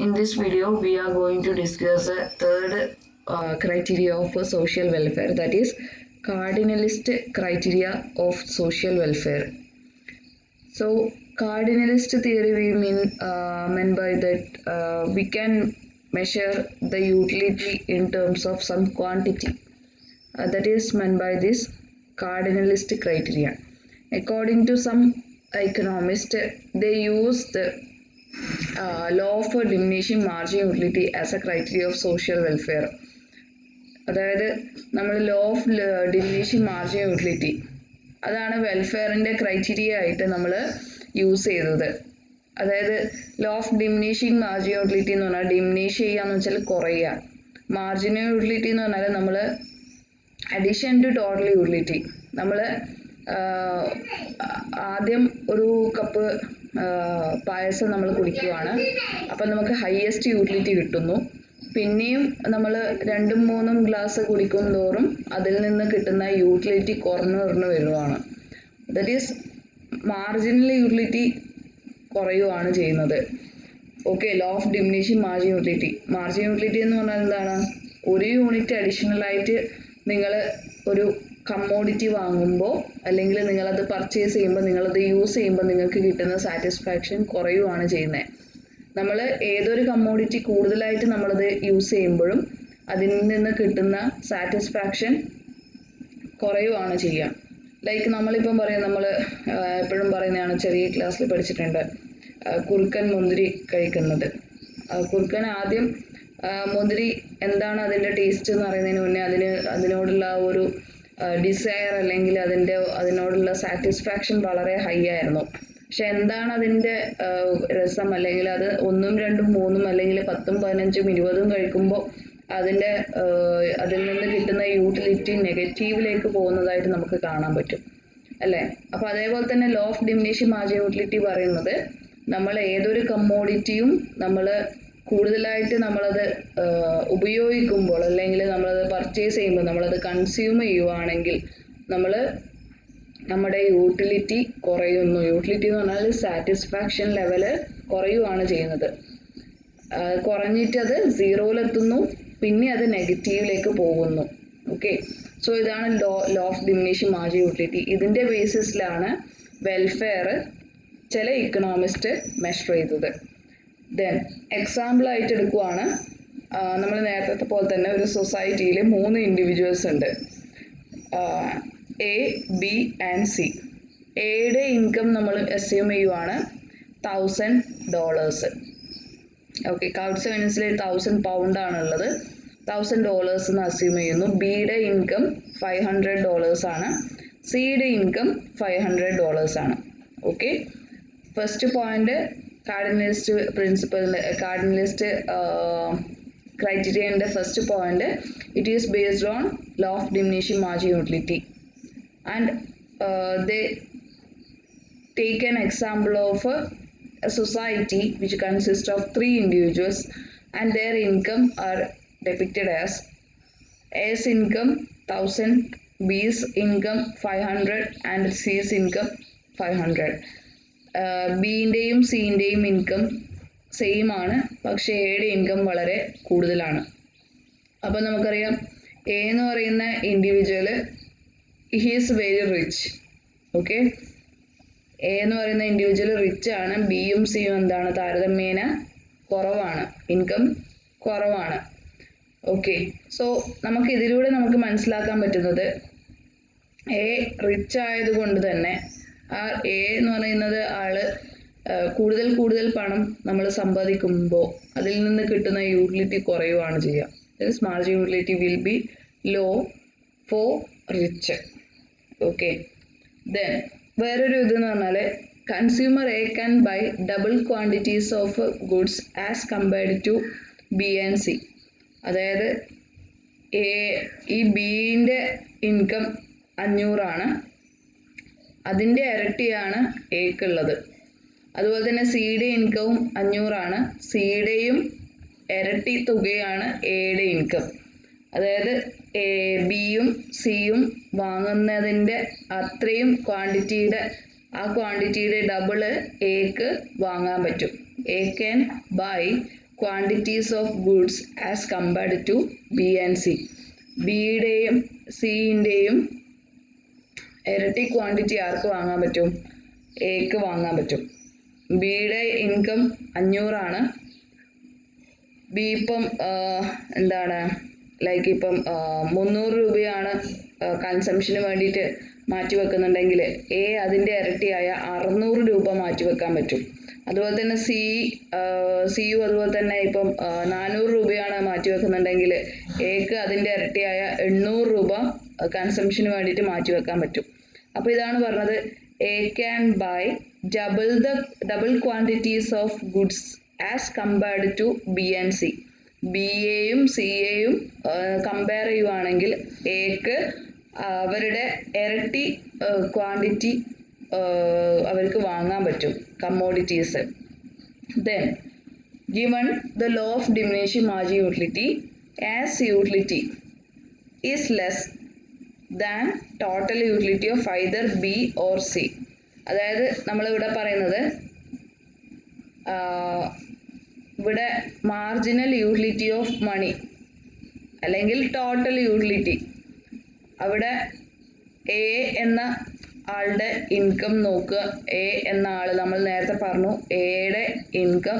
In this video, we are going to discuss the third criteria of social welfare, that is cardinalist criteria of social welfare. So, cardinalist theory we mean by that we can measure the utility in terms of some quantity. That is meant by this cardinalist criteria. According to some economists, they use the law of diminishing marginal utility as a criteria of social welfare. അതായത് നമ്മൾ law of diminishing marginal utility അതാണ് വെൽഫെയറിൻ്റെ criteria ആയിട്ട് നമ്മൾ use ചെയ്തത്. അതായത് law of diminishing marginal utility എന്ന് പറഞ്ഞാൽ diminish ചെയ്യാന്ന് വെച്ചാൽ കുറയുക, മാർജിനൽ യൂട്ടിലിറ്റി എന്ന് പറഞ്ഞാൽ നമ്മൾ അഡീഷൻ ടു ടോട്ടൽ യൂട്ടിലിറ്റി. നമ്മൾ ആദ്യം ഒരു കപ്പ് പായസം നമ്മൾ കുടിക്കുവാണ്, അപ്പം നമുക്ക് ഹയസ്റ്റ് യൂട്ടിലിറ്റി കിട്ടുന്നു. പിന്നെയും നമ്മൾ 2-3 ഗ്ലാസ് കുടിക്കും തോറും അതിൽ നിന്ന് കിട്ടുന്ന യൂട്ടിലിറ്റി കുറഞ്ഞു വരുവാണ്. ദറ്റ് ഈസ് മാർജിനൽ യൂട്ടിലിറ്റി കുറയുവാണ് ചെയ്യുന്നത്. Okay, law of diminishing margin utility. Margin utility എന്ന് പറഞ്ഞാൽ എന്താണ്? ഒരു യൂണിറ്റ് അഡീഷണലായിട്ട് നിങ്ങൾ ഒരു കമ്മോഡിറ്റി വാങ്ങുമ്പോൾ അല്ലെങ്കിൽ നിങ്ങളത് പർച്ചേസ് ചെയ്യുമ്പോൾ നിങ്ങളത് യൂസ് ചെയ്യുമ്പോൾ നിങ്ങൾക്ക് കിട്ടുന്ന സാറ്റിസ്ഫാക്ഷൻ കുറയുവാണ് ചെയ്യുന്നത്. നമ്മൾ ഏതൊരു കമ്മോഡിറ്റി കൂടുതലായിട്ട് നമ്മളത് യൂസ് ചെയ്യുമ്പോഴും അതിൽ നിന്ന് കിട്ടുന്ന സാറ്റിസ്ഫാക്ഷൻ കുറയുവാണ് ചെയ്യുക. ലൈക്ക് നമ്മളിപ്പം പറയാം, നമ്മൾ എപ്പോഴും പറയുന്നതാണ്, ചെറിയ ക്ലാസ്സിൽ പഠിച്ചിട്ടുണ്ട്, കുറുക്കൻ മുന്തിരി കഴിക്കുന്നത്. കുറുക്കൻ ആദ്യം മുന്തിരി എന്താണ് അതിൻ്റെ ടേസ്റ്റ് എന്ന് പറയുന്നതിന് മുന്നേ അതിനോടുള്ള ഒരു ഡിസയർ അല്ലെങ്കിൽ അതിനോടുള്ള സാറ്റിസ്ഫാക്ഷൻ വളരെ ഹൈ ആയിരുന്നു. പക്ഷെ എന്താണ് അതിൻ്റെ രസം, അല്ലെങ്കിൽ അത് 1, 2, 3 അല്ലെങ്കിൽ 10, 15, 20 കഴിക്കുമ്പോൾ അതിൽ നിന്ന് കിട്ടുന്ന യൂട്ടിലിറ്റി നെഗറ്റീവിലേക്ക് പോകുന്നതായിട്ട് നമുക്ക് കാണാൻ പറ്റും അല്ലേ. അപ്പോൾ അതേപോലെ തന്നെ law of diminishing marginal utility പറയുന്നത് നമ്മൾ ഏതൊരു കമ്മോഡിറ്റിയും നമ്മൾ കൂടുതലായിട്ട് നമ്മളത് ഉപയോഗിക്കുമ്പോൾ അല്ലെങ്കിൽ നമ്മളത് പർച്ചേസ് ചെയ്യുമ്പോൾ നമ്മളത് കൺസ്യൂം ചെയ്യുവാണെങ്കിൽ നമ്മുടെ യൂട്ടിലിറ്റി കുറയുന്നു. യൂട്ടിലിറ്റി എന്ന് പറഞ്ഞാൽ സാറ്റിസ്ഫാക്ഷൻ ലെവല് കുറയുവാണ് ചെയ്യുന്നത്. കുറഞ്ഞിട്ട് അത് സീറോയിലെത്തുന്നു, പിന്നെ അത് നെഗറ്റീവിലേക്ക് പോകുന്നു. ഓക്കെ, സോ ഇതാണ് law of diminishing marginal utility. ഇതിൻ്റെ ബേസിസിലാണ് വെൽഫെയർ ചില ഇക്കണോമിസ്റ്റ് മെഷർ ചെയ്തത്. ദെൻ എക്സാമ്പിൾ ആയിട്ട് എടുക്കുവാണ്, നമ്മൾ നേരത്തെ പോലെ തന്നെ ഒരു സൊസൈറ്റിയിൽ 3 ഇൻഡിവിജ്വൽസ് ഉണ്ട്, എ, ബി ആൻഡ് സി. എയുടെ ഇൻകം നമ്മൾ അസ്യൂം ചെയ്യുവാണ് $1000. ഓക്കെ, കൗട്ട്സ് ഫിനാൻസിൽ 1000 പൗണ്ട് ആണുള്ളത്, $1000 എന്ന് അസ്യൂം ചെയ്യുന്നു. ബിയുടെ ഇൻകം $500 ആണ്, സിയുടെ ഇൻകം $500 ആണ്. ഓക്കെ, ഫസ്റ്റ് പോയിന്റ് കാർഡിനലിസ്റ്റ് പ്രിൻസിപ്പലിൻ്റെ കാർഡിനലിസ്റ്റ് ക്രൈറ്റീരിയൻ്റെ first point, it is based on law of diminishing marginal utility. And they take an example of a society which consists of 3 individuals and their income are depicted as A's income 1000, B's income 500 and C's income 500. ബിൻ്റെയും സിൻ്റെയും income same ആണ്, പക്ഷേ എയുടെ income വളരെ കൂടുതലാണ്. അപ്പം നമുക്കറിയാം A എന്ന് പറയുന്ന individual he is very rich. Okay, A എന്ന് പറയുന്ന ഇൻഡിവിജ്വൽ റിച്ച് ആണ്, ബിയും സിയും എന്താണ് താരതമ്യേന കുറവാണ്, ഇൻകം കുറവാണ്. ഓക്കെ, സോ നമുക്ക് ഇതിലൂടെ മനസ്സിലാക്കാൻ പറ്റുന്നത് എ റിച്ച് ആയതുകൊണ്ട് തന്നെ ആ എ എന്ന് പറയുന്നത് ആള് കൂടുതൽ പണം നമ്മൾ സമ്പാദിക്കുമ്പോൾ അതിൽ നിന്ന് കിട്ടുന്ന യൂട്ടിലിറ്റി കുറയുവാണ് ചെയ്യുക. This marginal utility will be low for rich. Okay, then വേറൊരു ഇതെന്ന് പറഞ്ഞാൽ consumer A can buy double quantities of goods as compared to B and C. അതായത് ഈ ബിൻ്റെ ഇൻകം 500 ആണ്, അതിൻ്റെ ഇരട്ടിയാണ് എക്കുള്ളത്. അതുപോലെ തന്നെ സിയുടെ ഇൻകവും 500 ആണ്, സിയുടെയും ഇരട്ടി തുകയാണ് എയുടെ ഇൻകം. അതായത് ബിയും സിയും വാങ്ങുന്നതിൻ്റെ അത്രയും ക്വാണ്ടിറ്റിയുടെ ഡബിള് എക്ക് വാങ്ങാൻ പറ്റും. A can by quantities of goods as compared to B and C. ബിയുടെയും സിയുടെയും ഇരട്ടി ക്വാണ്ടിറ്റി ആർക്ക് വാങ്ങാൻ പറ്റും? എക്ക് വാങ്ങാൻ പറ്റും. ബിയുടെ ഇൻകം 500 ആണ്. ബി ഇപ്പം എന്താണ് ലൈക്ക് ഇപ്പം 300 രൂപയാണ് കൺസംഷന് വേണ്ടിയിട്ട് മാറ്റി വെക്കുന്നുണ്ടെങ്കിൽ എ അതിൻ്റെ ഇരട്ടിയായ 600 രൂപ മാറ്റി വെക്കാൻ പറ്റും. അതുപോലെ തന്നെ സിയു അതുപോലെ തന്നെ ഇപ്പം 400 രൂപയാണ് മാറ്റി വെക്കുന്നുണ്ടെങ്കിൽ എക്ക് അതിൻ്റെ ഇരട്ടിയായ 800 രൂപ കൺസംഷന് വേണ്ടിയിട്ട് മാറ്റി വെക്കാൻ പറ്റും. അപ്പോൾ ഇതാണ് പറഞ്ഞത് A can buy double quantities of goods as compared to B and C. ബിയെയും സിയെയും കമ്പയർ ചെയ്യുവാണെങ്കിൽ എക്ക് അവരുടെ ഇരട്ടി ക്വാണ്ടിറ്റി അവർക്ക് വാങ്ങാൻ പറ്റും commodities. Then given the law of diminishing marginal utility as utility is less than total utility of either B or C. അതായത് നമ്മളിവിടെ പറയുന്നത് ഇവിടെ മാർജിനൽ യൂട്ടിലിറ്റി ഓഫ് മണി അല്ലെങ്കിൽ ടോട്ടൽ യൂട്ടിലിറ്റി, അവിടെ എ എന്ന ആളുടെ ഇൻകം നോക്കുക. എ എന്ന ആൾ നമ്മൾ നേരത്തെ പറഞ്ഞു എയുടെ ഇൻകം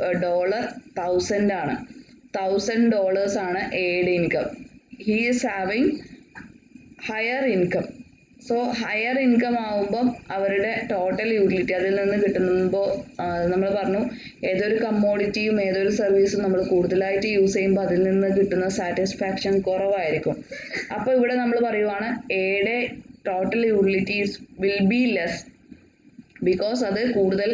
$1000 ആണ്. $1000 ആണ് എയുടെ income. He is having higher income. So higher income ആവുമ്പം അവരുടെ ടോട്ടൽ യൂട്ടിലിറ്റി അതിൽ നിന്ന് കിട്ടുമ്പോൾ നമ്മൾ പറഞ്ഞു ഏതൊരു കമ്മോഡിറ്റിയും ഏതൊരു സർവീസും നമ്മൾ കൂടുതലായിട്ട് യൂസ് ചെയ്യുമ്പോൾ അതിൽ നിന്ന് കിട്ടുന്ന സാറ്റിസ്ഫാക്ഷൻ കുറവായിരിക്കും. അപ്പോൾ ഇവിടെ നമ്മൾ പറയുവാണ് എയുടെ total utilities will be less because അത് കൂടുതൽ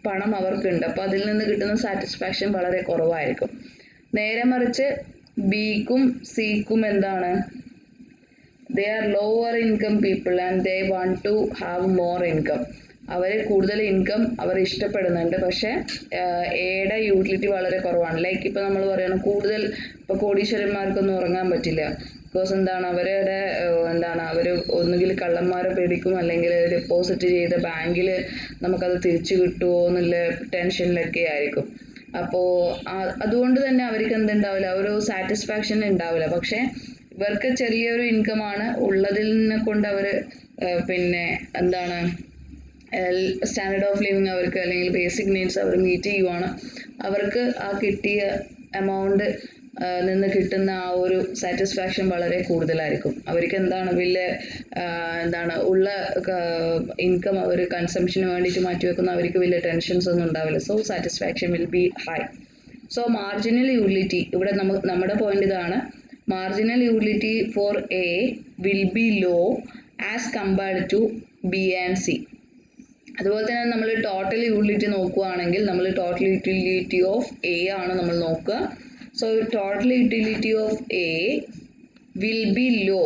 പണം അവർക്കുണ്ട്. അപ്പോൾ അതിൽ നിന്ന് കിട്ടുന്ന സാറ്റിസ്ഫാക്ഷൻ വളരെ കുറവായിരിക്കും. നേരെ മറിച്ച് ബിക്കും സിക്കും എന്താണ്, they are lower income people and they want to have more income. അവർ കൂടുതൽ ഇൻകം അവർ ഇഷ്ടപ്പെടുന്നുണ്ട്. പക്ഷേ എയുടെ യൂട്ടിലിറ്റി വളരെ കുറവാണ്. ലൈക്ക് ഇപ്പോൾ നമ്മൾ പറയണം കൂടുതൽ ഇപ്പോൾ കോടീശ്വരന്മാർക്കൊന്നും ഉറങ്ങാൻ പറ്റില്ല. ബിക്കോസ് എന്താണ് അവരുടെ അവർ ഒന്നുകിൽ കള്ളന്മാരെ പേടിക്കും, അല്ലെങ്കിൽ ഡെപ്പോസിറ്റ് ചെയ്ത ബാങ്കിൽ നമുക്കത് തിരിച്ചു കിട്ടുമോ എന്നുള്ള ടെൻഷനിലൊക്കെ ആയിരിക്കും. അപ്പോൾ അതുകൊണ്ട് തന്നെ അവർക്ക് എന്തുണ്ടാവില്ല, ഒരു സാറ്റിസ്ഫാക്ഷൻ ഉണ്ടാവില്ല. പക്ഷേ ഇവർക്ക് ചെറിയൊരു ഇൻകമാണ് ഉള്ളതിൽ കൊണ്ട് അവർ സ്റ്റാൻഡേർഡ് ഓഫ് ലിവിങ് അവർക്ക് അല്ലെങ്കിൽ ബേസിക് നീഡ്സ് അവർ മീറ്റ് ചെയ്യുവാണ്. അവർക്ക് ആ കിട്ടിയ എമൗണ്ട് നിന്ന് കിട്ടുന്ന ആ ഒരു സാറ്റിസ്ഫാക്ഷൻ വളരെ കൂടുതലായിരിക്കും. അവർക്ക് ഉള്ള ഇൻകം അവർ കൺസംഷന് വേണ്ടിയിട്ട് മാറ്റിവെക്കുന്ന അവർക്ക് വലിയ ടെൻഷൻസ് ഒന്നും ഉണ്ടാവില്ല. So satisfaction will be high. So marginal utility ഇവിടെ നമ്മുടെ പോയിന്റ് ഇതാണ്. Marginal utility for A will be low as compared to B and C. അതുപോലെ തന്നെ നമ്മൾ ടോട്ടൽ യൂട്ടിലിറ്റി നോക്കുകയാണെങ്കിൽ നമ്മൾ ടോട്ടൽ യൂട്ടിലിറ്റി ഓഫ് എ ആണ് നമ്മൾ നോക്കുക. So total utility of A will be low.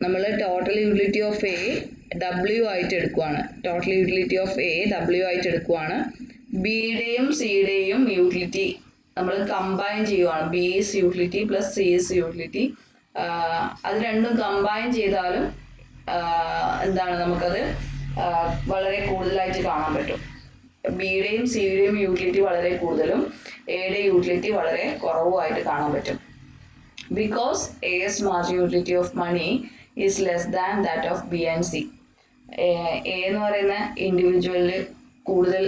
നമ്മൾ total utility of A W ആയിട്ട് എടുക്കുവാണ്. Total utility of A W ആയിട്ട് എടുക്കുവാണ്. ബിയുടെയും സിയുടെയും യൂട്ടിലിറ്റി നമ്മൾ കമ്പൈൻ ചെയ്യുവാണ്. B's utility plus C's utility. അത് രണ്ടും കമ്പൈൻ ചെയ്താലും നമുക്കത് വളരെ കൂടുതലായിട്ട് കാണാൻ പറ്റും. ബിയുടെയും സിയുടെയും യൂട്ടിലിറ്റി വളരെ കൂടുതലും എയുടെ യൂട്ടിലിറ്റി വളരെ കുറവുമായിട്ട് കാണാൻ പറ്റും. Because as marginal utility of money is less than that of B and C. A എന്ന് പറയുന്ന ഇൻഡിവിജ്വലിന് കൂടുതൽ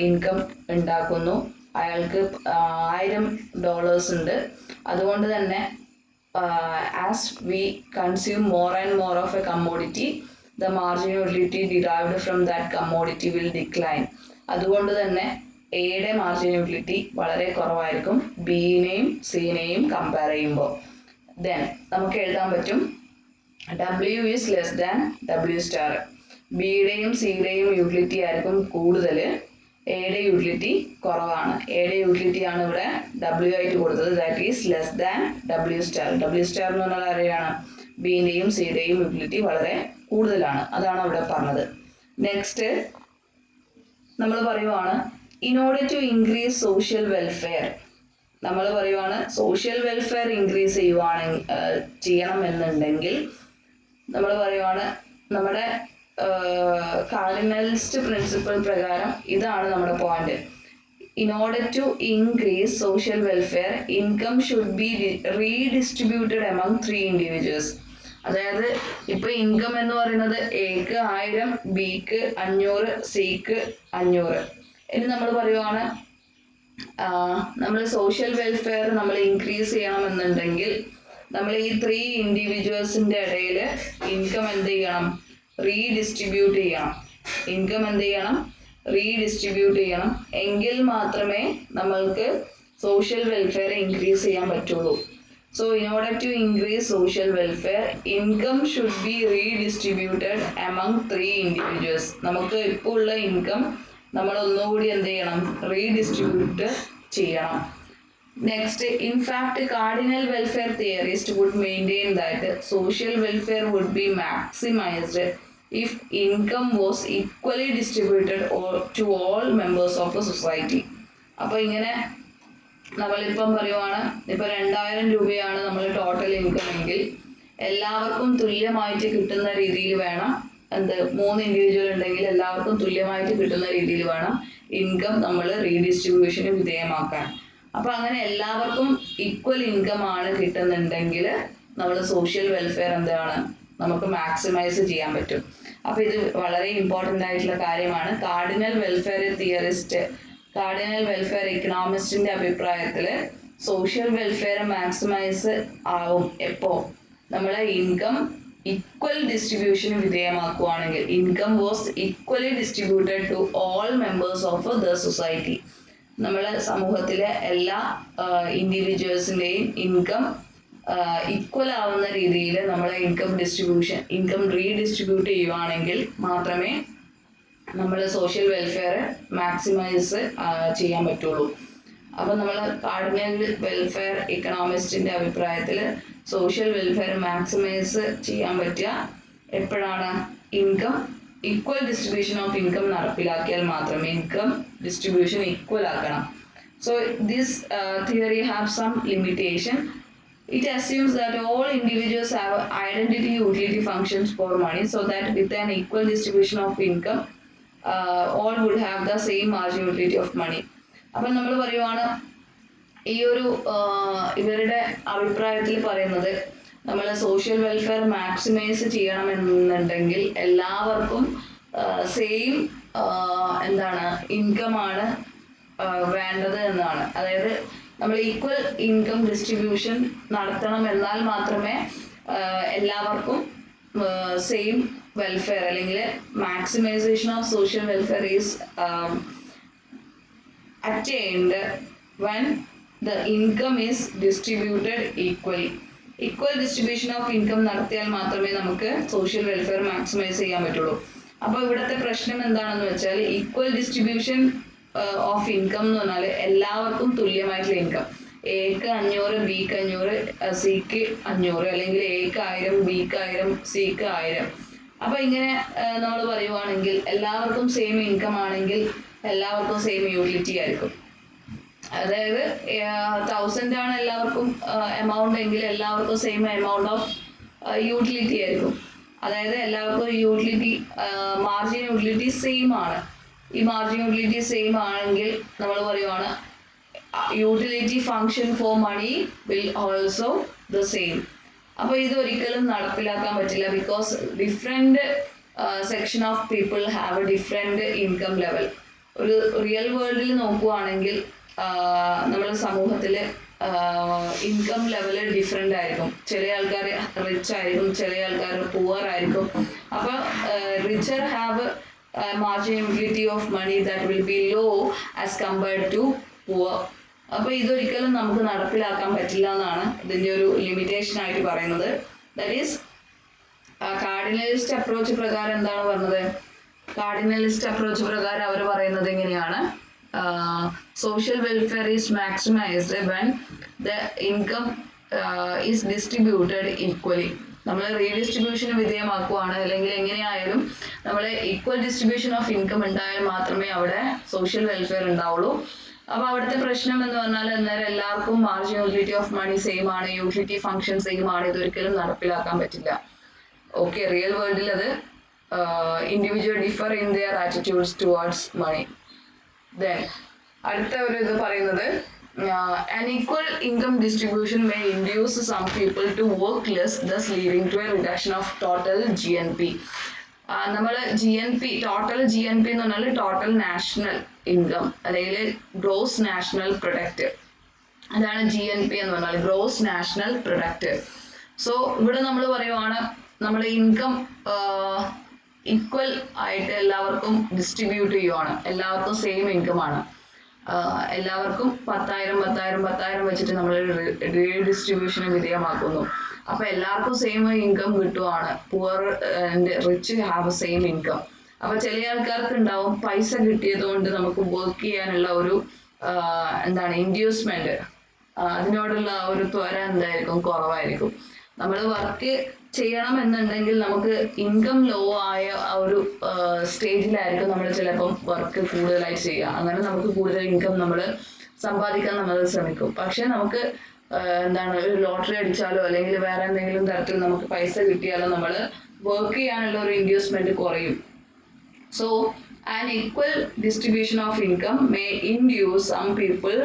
ഇൻകം ഉണ്ടാക്കുന്നു. അയാൾക്ക് $1000 ഉണ്ട്. അതുകൊണ്ട് തന്നെ as we consume more and more of a commodity, the marginal utility derived from that commodity will decline. അതുകൊണ്ട് തന്നെ എയുടെ മാർജിനൽ യൂട്ടിലിറ്റി വളരെ കുറവായിരിക്കും ബിനെയും സിനെയും കമ്പയർ ചെയ്യുമ്പോൾ. ദെൻ നമുക്ക് എഴുതാൻ പറ്റും W is less than W star. ബിയുടെയും സിയുടെയും യൂട്ടിലിറ്റി ആയിരിക്കും കൂടുതൽ, എയുടെ യൂട്ടിലിറ്റി കുറവാണ്. എയുടെ യൂട്ടിലിറ്റി ആണ് ഇവിടെ W ആയിട്ട് കൊടുത്തത്. That is less than W star. W star എന്ന് പറഞ്ഞാൽ അറിയാണ് ബിയുടെയും സിയുടെയും യൂട്ടിലിറ്റി വളരെ കൂടുതലാണ്. അതാണ് അവിടെ പറഞ്ഞത്. നെക്സ്റ്റ് നമ്മൾ പറയുവാണ് in order to increase social welfare. നമ്മൾ പറയുവാണ് സോഷ്യൽ വെൽഫെയർ ഇൻക്രീസ് ചെയ്യണം എന്നുണ്ടെങ്കിൽ നമ്മൾ പറയുവാണ് നമ്മുടെ കാർഡിനലിസ്റ്റ് പ്രിൻസിപ്പിൾ പ്രകാരം ഇതാണ് നമ്മുടെ point. in order to increase social welfare, income should be redistributed among 3 individuals. അതായത് ഇപ്പൊ ഇൻകം എന്ന് പറയുന്നത് എക്ക് 1000, ബിക്ക് 500, സിക്ക് 500. ഇനി നമ്മൾ പറയുവാണ് നമ്മൾ സോഷ്യൽ വെൽഫെയർ നമ്മൾ ഇൻക്രീസ് ചെയ്യണമെന്നുണ്ടെങ്കിൽ നമ്മൾ ഈ 3 ഇൻഡിവിജ്വൽസിന്റെ ഇടയിൽ ഇൻകം എന്ത് ചെയ്യണം? റീഡിസ്ട്രിബ്യൂട്ട് ചെയ്യണം. ഇൻകം എന്ത് ചെയ്യണം? റീഡിസ്ട്രിബ്യൂട്ട് ചെയ്യണം. എങ്കിൽ മാത്രമേ നമ്മൾക്ക് സോഷ്യൽ വെൽഫെയർ ഇൻക്രീസ് ചെയ്യാൻ പറ്റുള്ളൂ. So in order to increase social welfare, income should be redistributed among 3 individuals. നമുക്ക് ഇപ്പോൾ ഉള്ള ഇൻകം നമ്മൾ ഒന്നുകൂടി എന്ത് ചെയ്യണം? റീഡിസ്ട്രിബ്യൂട്ട് ചെയ്യണം. Next, in fact, cardinal welfare theorists would maintain that social welfare would be maximized if income was equally distributed to all members of a society. അപ്പോൾ ഇങ്ങനെ നമ്മളിപ്പം പറയുവാണ്, ഇപ്പം 2000 രൂപയാണ് നമ്മൾ ടോട്ടൽ ഇൻകം എങ്കിൽ എല്ലാവർക്കും തുല്യമായിട്ട് കിട്ടുന്ന രീതിയിൽ വേണം എന്ത് 3 ഇൻഡിവിജ്വൽ ഉണ്ടെങ്കിൽ എല്ലാവർക്കും തുല്യമായിട്ട് കിട്ടുന്ന രീതിയിൽ വേണം ഇൻകം നമ്മൾ റീഡിസ്ട്രിബ്യൂഷന് വിധേയമാക്കാൻ. അപ്പൊ അങ്ങനെ എല്ലാവർക്കും ഈക്വൽ ഇൻകം ആണ് കിട്ടുന്നുണ്ടെങ്കിൽ നമ്മൾ സോഷ്യൽ വെൽഫെയർ എന്താണ് നമുക്ക് മാക്സിമൈസ് ചെയ്യാൻ പറ്റും. അപ്പൊ ഇത് വളരെ ഇമ്പോർട്ടൻ്റ് ആയിട്ടുള്ള കാര്യമാണ്. Cardinal welfare theorist, cardinal welfare ഇക്കണോമിസ്റ്റിന്റെ അഭിപ്രായത്തിൽ സോഷ്യൽ വെൽഫെയർ മാക്സിമൈസ് ആവും എപ്പോ നമ്മളെ ഇൻകം ഈക്വൽ ഡിസ്ട്രിബ്യൂഷന് വിധേയമാക്കുവാണെങ്കിൽ. Income was equally distributed to all members of the society. നമ്മളെ സമൂഹത്തിലെ എല്ലാ ഇൻഡിവിജ്വൽസിൻ്റെയും ഇൻകം ഈക്വൽ ആവുന്ന രീതിയിൽ നമ്മളെ ഇൻകം റീഡിസ്ട്രിബ്യൂട്ട് ചെയ്യുവാണെങ്കിൽ മാത്രമേ നമ്മൾ സോഷ്യൽ വെൽഫെയർ മാക്സിമൈസ് ചെയ്യാൻ പറ്റുള്ളൂ. അപ്പം നമ്മൾ കാർഡിനൽ വെൽഫെയർ ഇക്കണോമിസ്റ്റിന്റെ അഭിപ്രായത്തിൽ സോഷ്യൽ വെൽഫെയർ മാക്സിമൈസ് ചെയ്യാൻ പറ്റുക എപ്പോഴാണ്? Income equal distribution of income നടപ്പിലാക്കിയാൽ മാത്രമേ ഇൻകം ഡിസ്ട്രിബ്യൂഷൻ ഈക്വൽ ആക്കണം. So this theory have some limitation. It assumes that all individuals have identity utility functions for money, so that with an equal distribution of income all would have the same margin utility of money. അപ്പം നമ്മൾ പറയുവാണ് ഈ ഒരു ഇവരുടെ അഭിപ്രായത്തിൽ പറയുന്നത് നമ്മൾ social welfare maximise ചെയ്യണമെന്നുണ്ടെങ്കിൽ എല്ലാവർക്കും സെയിം എന്താണ് ഇൻകം ആണ് വേണ്ടത് എന്നാണ്. അതായത് നമ്മൾ ഈക്വൽ ഇൻകം ഡിസ്ട്രിബ്യൂഷൻ നടത്തണം, എന്നാൽ മാത്രമേ എല്ലാവർക്കും സെയിം വെൽഫെയർ അല്ലെങ്കിൽ maximisation of social welfare is attained when the income is distributed equally. Equal distribution of income നടത്തിയാൽ മാത്രമേ നമുക്ക് സോഷ്യൽ വെൽഫെയർ മാക്സിമൈസ് ചെയ്യാൻ പറ്റുള്ളൂ. അപ്പോൾ ഇവിടുത്തെ പ്രശ്നം എന്താണെന്ന് വെച്ചാൽ ഈക്വൽ ഡിസ്ട്രിബ്യൂഷൻ ഓഫ് ഇൻകം എന്ന് പറഞ്ഞാൽ എല്ലാവർക്കും തുല്യമായിട്ടുള്ള ഇൻകം, എക്ക് 500, ബിക്ക് 500, സിക്ക് 500, അല്ലെങ്കിൽ എക്ക് 1000, ബിക്ക് 1000, സിക്ക് 1000. അപ്പൊ ഇങ്ങനെ നമ്മൾ പറയുവാണെങ്കിൽ എല്ലാവർക്കും സെയിം ഇൻകം ആണെങ്കിൽ എല്ലാവർക്കും സെയിം യൂട്ടിലിറ്റി ആയിരിക്കും. അതായത് 1000 ആണ് എല്ലാവർക്കും എമൗണ്ട് എങ്കിൽ എല്ലാവർക്കും സെയിം എമൗണ്ട് ഓഫ് യൂട്ടിലിറ്റി ആയിരിക്കും. അതായത് എല്ലാവർക്കും യൂട്ടിലിറ്റി മാർജിൻ യൂട്ടിലിറ്റി സെയിം ആണ്. ഈ മാർജിൻ യൂട്ടിലിറ്റി സെയിം ആണെങ്കിൽ നമ്മൾ പറയുവാണ് utility function for money will also the same. അപ്പോൾ ഇതൊരിക്കലും നടപ്പിലാക്കാൻ പറ്റില്ല. Because different section of people have a different income level. ഒരു റിയൽ വേൾഡിൽ നോക്കുവാണെങ്കിൽ നമ്മുടെ സമൂഹത്തിൽ ഇൻകം ലെവല് ഡിഫറെൻ്റ് ആയിരിക്കും. ചില ആൾക്കാർ റിച്ച് ആയിരിക്കും, ചില ആൾക്കാർ പുവർ ആയിരിക്കും. അപ്പോൾ richer have margin utility of money that will be low as compared to poor. അപ്പോൾ ഇതൊരിക്കലും നമുക്ക് നടപ്പിലാക്കാൻ പറ്റില്ല എന്നാണ് ഇതിൻ്റെ ഒരു ലിമിറ്റേഷൻ ആയിട്ട് പറയുന്നത്. ദാറ്റ് ഈസ് കാർഡിനലിസ്റ്റ് അപ്രോച്ച് പ്രകാരം എന്താണ് പറഞ്ഞത്? കാർഡിനലിസ്റ്റ് അപ്രോച്ച് പ്രകാരം അവർ പറയുന്നത് എങ്ങനെയാണ്? social welfare is maximized when the income is distributed equally. നമ്മൾ റീഡിസ്ട്രിബ്യൂഷന് വിധേയമാക്കുവാണ്, അല്ലെങ്കിൽ എങ്ങനെയായാലും നമ്മൾ ഈക്വൽ ഡിസ്ട്രിബ്യൂഷൻ ഓഫ് ഇൻകം ഉണ്ടായാൽ മാത്രമേ അവിടെ സോഷ്യൽ വെൽഫെയർ ഉണ്ടാവുള്ളൂ. അപ്പോൾ അവിടുത്തെ പ്രശ്നം എന്ന് പറഞ്ഞാൽ അന്നേരം എല്ലാവർക്കും margin utility of money same ആണ്, യൂട്ടിലിറ്റി ഫംഗ്ഷൻ സെയിം ആണ്. ഇതൊരിക്കലും നടപ്പിലാക്കാൻ പറ്റില്ല. ഓക്കെ, റിയൽ വേൾഡിൽ അത് individual differ in their attitudes towards money. Then അടുത്ത ഒരു ഇത് പറയുന്നത് an equal income distribution may induce some people to work less, thus leading to a reduction of total GNP. നമ്മൾ ടോട്ടൽ GNP എന്ന് പറഞ്ഞാൽ total national income അല്ലെങ്കിൽ gross national product, അതാണ് GNP എന്ന് പറഞ്ഞാൽ ഗ്രോസ് നാഷണൽ പ്രൊഡക്റ്റ്. സോ ഇവിടെ നമ്മൾ പറയുവാണ് നമ്മൾ ഇൻകം ഈക്വൽ ആയിട്ട് എല്ലാവർക്കും ഡിസ്ട്രിബ്യൂട്ട് ചെയ്യുവാണ്, എല്ലാവർക്കും സെയിം ഇൻകം ആണ്, എല്ലാവർക്കും 10,000 വെച്ചിട്ട് നമ്മൾ റീഡിസ്ട്രിബ്യൂഷന് വിധേയമാക്കുന്നു. അപ്പൊ എല്ലാവർക്കും സെയിം ഇൻകം കിട്ടുവാണ്, poor and rich have same income. അപ്പൊ ചില ആൾക്കാർക്ക് ഉണ്ടാവും പൈസ കിട്ടിയത് കൊണ്ട് നമുക്ക് വർക്ക് ചെയ്യാനുള്ള ഒരു എന്താണ് ഇൻഡ്യൂസ്മെന്റ്, അതിനോടുള്ള ഒരു ത്വര എന്തായിരിക്കും, കുറവായിരിക്കും. നമ്മൾ വർക്ക് ചെയ്യണം എന്നുണ്ടെങ്കിൽ നമുക്ക് ഇൻകം ലോ ആയ ആ ഒരു സ്റ്റേജിലായിരിക്കും നമ്മൾ ചിലപ്പം വർക്ക് കൂടുതലായിട്ട് ചെയ്യുക. അങ്ങനെ നമുക്ക് കൂടുതൽ ഇൻകം നമ്മൾ സമ്പാദിക്കാൻ നമ്മൾ ശ്രമിക്കും. പക്ഷെ നമുക്ക് എന്താണ് ഒരു ലോട്ടറി അടിച്ചാലോ അല്ലെങ്കിൽ വേറെ എന്തെങ്കിലും തരത്തിൽ നമുക്ക് പൈസ കിട്ടിയാലോ നമ്മൾ വർക്ക് ചെയ്യാനുള്ള ഒരു ഇൻഡ്യൂസ്മെന്റ് കുറയും. So an equal distribution of income may induce some people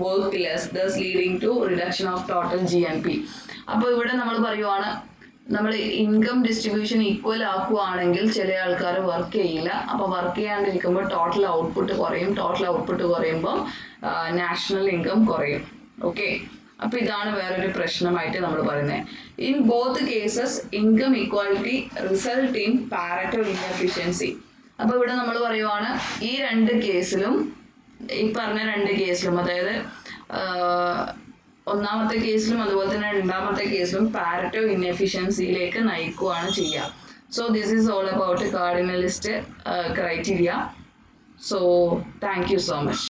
work less, thus leading to reduction of total GNP. അപ്പോൾ ഇവിടെ നമ്മൾ പറയുവാണ് നമ്മൾ ഇൻകം ഡിസ്ട്രിബ്യൂഷൻ ഈക്വൽ ആക്കുവാണെങ്കിൽ ചില ആൾക്കാർ വർക്ക് ചെയ്യില്ല. അപ്പോൾ വർക്ക് ചെയ്യാണ്ടിരിക്കുമ്പോൾ ടോട്ടൽ ഔട്ട്പുട്ട് കുറയും, ടോട്ടൽ ഔട്ട്പുട്ട് കുറയുമ്പോൾ നാഷണൽ ഇൻകം കുറയും. ഓക്കെ, അപ്പൊ ഇതാണ് വേറൊരു പ്രശ്നമായിട്ട് നമ്മൾ പറയുന്നത്. In both cases income equality result in Pareto inefficiency. അപ്പൊ ഇവിടെ നമ്മൾ പറയുവാണ് ഈ രണ്ട് കേസിലും, ഈ പറഞ്ഞ രണ്ട് കേസിലും, അതായത് ഒന്നാമത്തെ കേസിലും അതുപോലെ തന്നെ രണ്ടാമത്തെ കേസിലും പാരറ്റോ ഇൻഎഫിഷ്യൻസിയിലേക്ക് നയിക്കുകയാണ് ചെയ്യുക. So this is all about cardinalist criteria. So thank you so much.